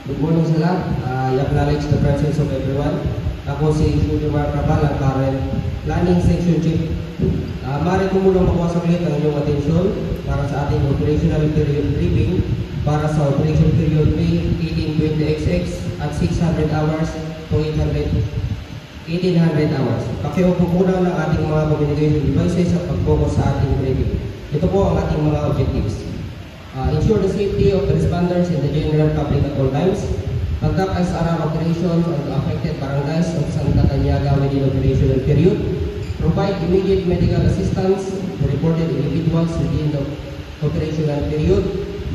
Good morning sa lahat. I acknowledge the presence of everyone. Ako si Junior Cabal, ang current Planning Section Chief. Maaari ko munang makuha saglit ang inyong atensyon para sa ating operational period briefing para sa operation period May 1820XX at 600 hours to 1800 hours. Pakiupo muna ng ating mga communication devices at pag-focus sa ating briefing. Ito po ang ating mga objectives. Ensure the safety of the responders and the general public at all times. Conduct SRR operations on the affected barangays of Santa Taniaga within operational period. Provide immediate medical assistance to reported individuals within the operational period.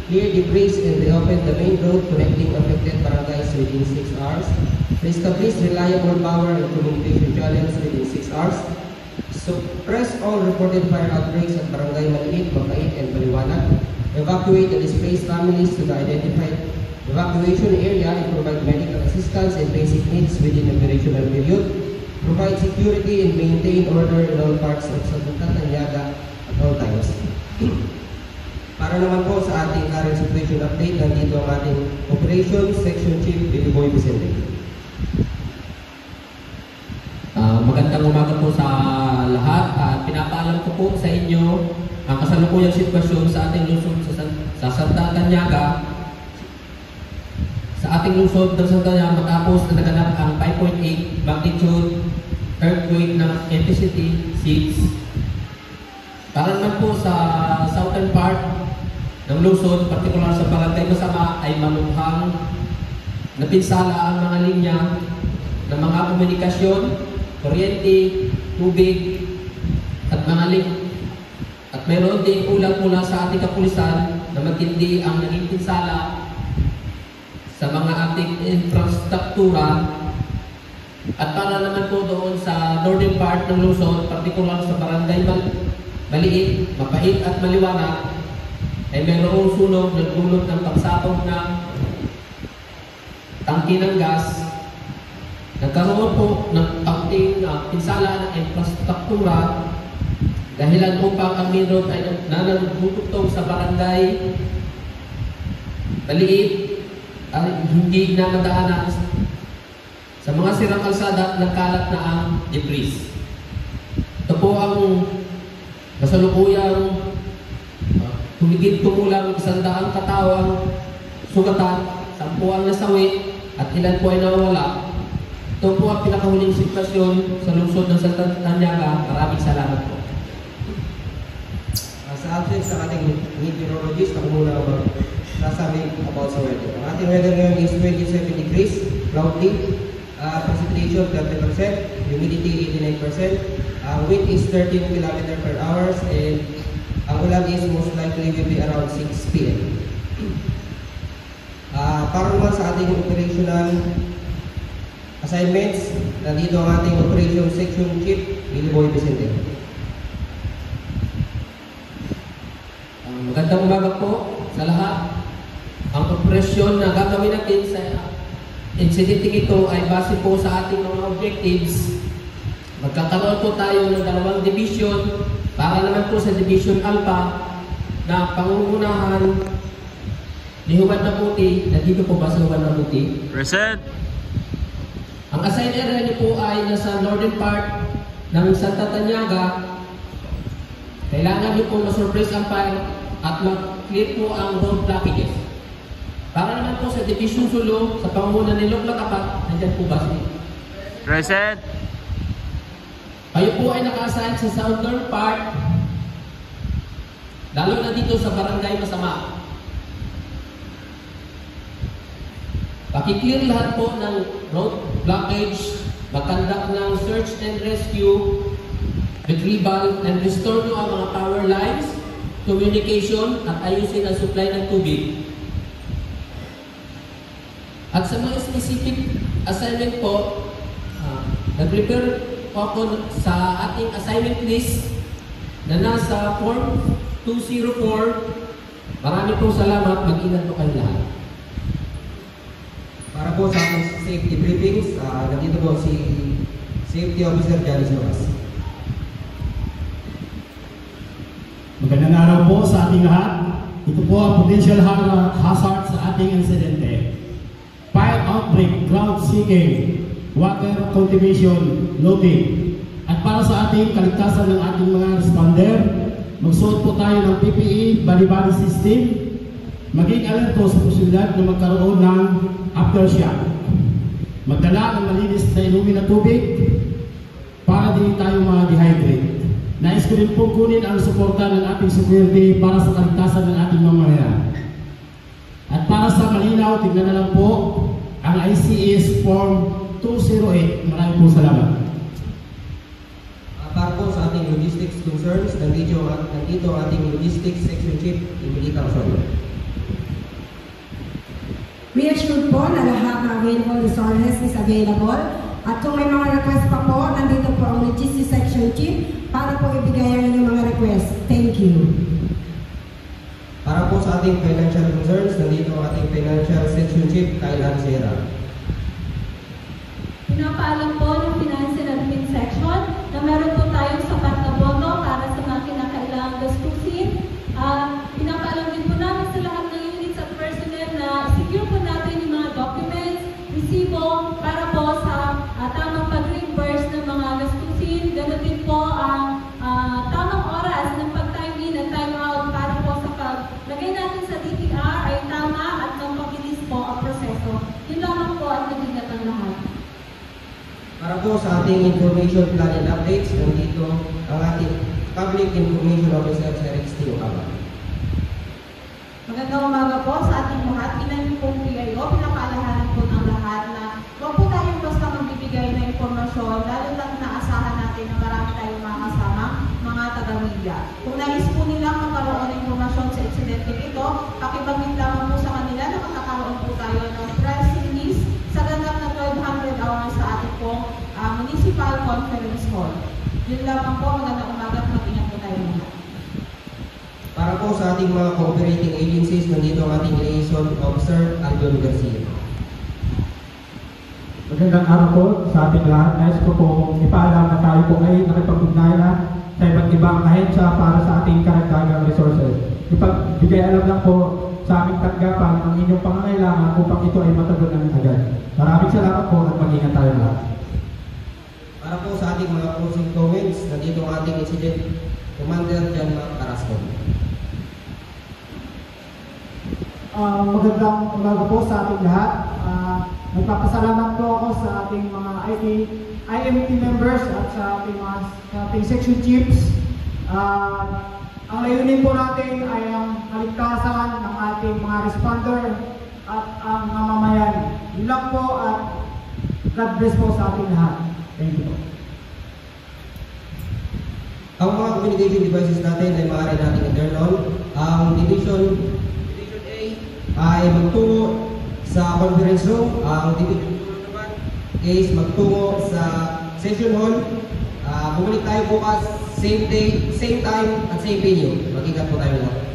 Clear debris and reopen the main road connecting affected barangays within 6 hours. Establish reliable power and communication channels within 6 hours. Suppress all reported fire outbreaks at Barangay Maliit, Mapait, and Baliwanag. Evacuate the displaced families to the identified evacuation area and provide medical assistance and basic needs within the operational period. Provide security and maintain order in all parts of Santa Taniaga at all times. Para naman po sa ating current situation update, nandito ang ating Operations Section Chief, Billy Boy Vicente. Magandang umaga po sa lahat at pinapaalam ko po sa inyo ang kasalukuyang sitwasyon sa ating lungsod sa Santa Taniaga. Sa ating lungsod ng Santa Taniaga matapos na naganap ang 5.8 magnitude earthquake ng intensity 6. Para naman po sa southern part ng lungsod, partikular sa Barangay Masama, ay malubhang napinsala ang mga linya ng mga komunikasyon, kuryente, tubig, at mga link. At mayroon din ulang mula sa ating kapulisan na matindi ang naging pinsala sa mga ating infrastruktura. At para naman po doon sa northern part ng Luzon, partikular sa Barangay Maliit, Mapait at Maliwanag, ay mayroong sunog na dulot ng pagsabog ng tangke ng gas. Nagkaroon po ng kaunting pinsala ng infrastruktura dahilan upang ang main road ay nanagtutugtong sa Barangay Maliit ay hindi na madaanan sa mga sirang kalsada at nagkalat na ang debris. Ito po ang kasalukuyang tumigid tumulang 100 katawang sugatan, 10 ang nasawi at ilan po ay nawawala. Ito po ang pinakahuling sitwasyon sa lungsod ng Santa Taniaga. Maraming salamat po. Sa absence sa ating meteorologist, ako muna sasabi about sa weather. Ang ating weather ngayon is 27 degrees, cloudy, precipitation 30%, humidity 89%, wind is 13 km per hour, and ang ulan is most likely will be around 6 p.m. Para naman sa ating operational assignments, nandito ang ating Operation Section Chief, Billy Boy Vicente. Magandang umaga po sa lahat. Ang operasyon na gagawin natin sa insidente ito ay base po sa ating mga objectives. Magkakaroon po tayo ng 2 division para naman po sa Division Alpha na pangungunahan ni Juan Naputi. Nandito po ba sa Juan Naputi? Present! Ang assigned area niyo po ay nasa northern part ng Santa Taniaga. Kailangan niyo po ma-surprise ang fire at mag-clear po ang road blockages. Para naman po sa Division Sulu, sa pangunguna ni Lok Lakapat, nandyan po ba siya? Present! Kayo po ay naka-assign sa southern part, lalo na dito sa Barangay Masama. Pakiclear lahat po ng road blockage, magkandak ng search and rescue, retrieval, and restore nyo ang mga power lines, communication, at ayusin ang supply ng tubig. At sa mga specific assignment po, nag-prepare po ako sa ating assignment list na nasa Form 204. Marami pong salamat. Mag-ingat po kayo lahat. Para po sa ating safety briefings, nandito po si Safety Officer Janice Rojas. Magandang araw po sa ating lahat. Ito po ang potential hazard sa ating insidente. outbreak, ground seeking, water cultivation, loading. At para sa ating kaligtasan ng ating mga responder, magsuot po tayo ng PPE, body-body system, maging alerto sa posibilidad na magkaroon ng aftershock. Magdala ng malinis na inumin na tubig para din tayo ma-dehydrate. Nais ko rin po kunin ang suporta ng ating security para sa kaligtasan ng ating mamamayan. At para sa malinaw, tignan na lang po ang ICS Form 208. Maraming po salamat. Para po sa ating logistics concerns, nandito ang ating logistics section chief, Emilita Osorio. We assure po na lahat ng available resources is available. At kung may mga request pa po, nandito po ang logistics section chief para po ibigay ang inyong mga request. Thank you. Para po sa ating financial concerns, nandito ang ating financial section chief, Kailan Sierra. Pinapaalam po ng Finance and Admin Section na meron po tayong sapat na bono para sa mga kinakailangang gastusin. Pinapaalam din po namin sa lahat ng units at personnel na secure po natin yung mga documents, resibo, para po sa tamang pag-reimburse ng mga gastusin. Ganun din po ang tamang oras ng pag-time in at time out para po sa paglagay natin sa DTR ay tama at nang mabilis po ang proseso. Yun lamang po at nabigat ang lahat. Para po sa ating information plan and updates, nandito ang ating Public Information Officer, Sir Rexty Ocaba. Magandang umaga po sa ating lahat. Bilang pong PIO, pinapaalahanan po ng lahat na huwag po tayong basta magbibigay ng impormasyon, lalo lang naasahan natin na marami tayong mga kasama, mga taga-media. Kung nais po nila magkaroon ng impormasyon sa insidente ito, pakibagin lamang po sa kanila na makakaroon po tayo ng press release sa ganap na 1200 hours sa ating pong Municipal Conference Hall. Yun lamang po, magandang umaga at mag-ingat po tayo lahat. Para po sa ating mga cooperating agencies, nandito ang ating liaison officer, Aljon Garcia. Magandang araw po sa ating lahat. Nais ko po ipaalam na tayo po ay nakipag-ugnayan na sa iba't ibang ahensya para sa ating karagdagang resources. Ipagbigay alam lang po sa aming tanggapan ang inyong pangangailangan upang ito ay matagunan agad. Maraming salamat po at mag-ingat tayo lahat. Para po sa ating mga closing comments, nandito ang ating Incident Commander John Mark Carrasco. Magandang umaga po sa ating lahat. Nagpapasalamat po ako sa ating mga IMT members at sa ating section chiefs. Ang layunin po natin ay ang kaligtasan ng ating mga responder at ang mamamayan. Yun lang po at God bless po sa ating lahat. Thank you po. Ang mga communication devices natin ay maaari natin i-turn on. Ang Division A ay magtungo sa conference room. Ang Division 2 naman is magtungo sa session hall. Bumalik tayo bukas, same day, same time, at same venue. Mag-ingat po tayo lahat.